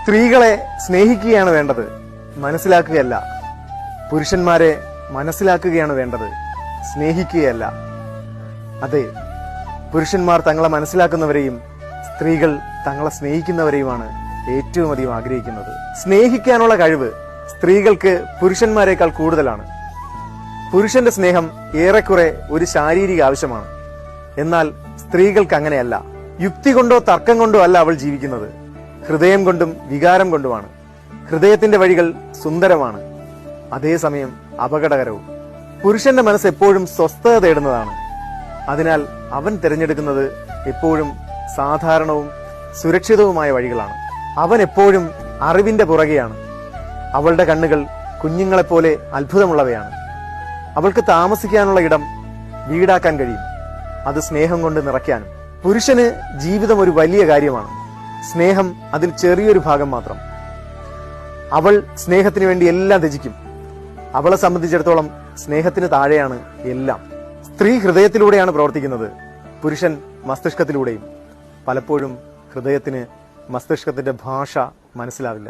സ്ത്രീകളെ സ്നേഹിക്കുകയാണ് വേണ്ടത്, മനസ്സിലാക്കുകയല്ല. പുരുഷന്മാരെ മനസ്സിലാക്കുകയാണ് വേണ്ടത്, സ്നേഹിക്കുകയല്ല. അതെ, പുരുഷന്മാർ തങ്ങളെ മനസ്സിലാക്കുന്നവരെയും സ്ത്രീകൾ തങ്ങളെ സ്നേഹിക്കുന്നവരെയുമാണ് ഏറ്റവും അധികം ആഗ്രഹിക്കുന്നത്. സ്നേഹിക്കാനുള്ള കഴിവ് സ്ത്രീകൾക്ക് പുരുഷന്മാരെക്കാൾ കൂടുതലാണ്. പുരുഷന്റെ സ്നേഹം ഏറെക്കുറെ ഒരു ശാരീരിക ആവശ്യമാണ്. എന്നാൽ സ്ത്രീകൾക്ക് അങ്ങനെയല്ല. യുക്തി കൊണ്ടോ തർക്കം കൊണ്ടോ അല്ല അവൾ ജീവിക്കുന്നത്, ഹൃദയം കൊണ്ടും വികാരം കൊണ്ടുമാണ്. ഹൃദയത്തിന്റെ വഴികൾ സുന്ദരമാണ്, അതേസമയം അപകടകരവും. പുരുഷന്റെ മനസ്സ് എപ്പോഴും സ്വസ്ഥത തേടുന്നതാണ്. അതിനാൽ അവൻ തിരഞ്ഞെടുക്കുന്നത് എപ്പോഴും സാധാരണവും സുരക്ഷിതവുമായ വഴികളാണ്. അവൻ എപ്പോഴും അറിവിന്റെ പുറകെയാണ്. അവളുടെ കണ്ണുകൾ കുഞ്ഞുങ്ങളെപ്പോലെ അത്ഭുതമുള്ളവയാണ്. അവൾക്ക് താമസിക്കാനുള്ള ഇടം വീടാക്കാൻ കഴിയും, അത് സ്നേഹം കൊണ്ട് നിറയ്ക്കാനും. പുരുഷന് ജീവിതം ഒരു വലിയ കാര്യമാണ്, സ്നേഹം അതിൽ ചെറിയൊരു ഭാഗം മാത്രം. അവൾ സ്നേഹത്തിന് വേണ്ടി എല്ലാം ത്യജിക്കും. അവളെ സംബന്ധിച്ചിടത്തോളം സ്നേഹത്തിന് താഴെയാണ് എല്ലാം. സ്ത്രീ ഹൃദയത്തിലൂടെയാണ് പ്രവർത്തിക്കുന്നത്, പുരുഷൻ മസ്തിഷ്കത്തിലൂടെയും. പലപ്പോഴും ഹൃദയത്തിന് മസ്തിഷ്കത്തിന്റെ ഭാഷ മനസ്സിലാവില്ല.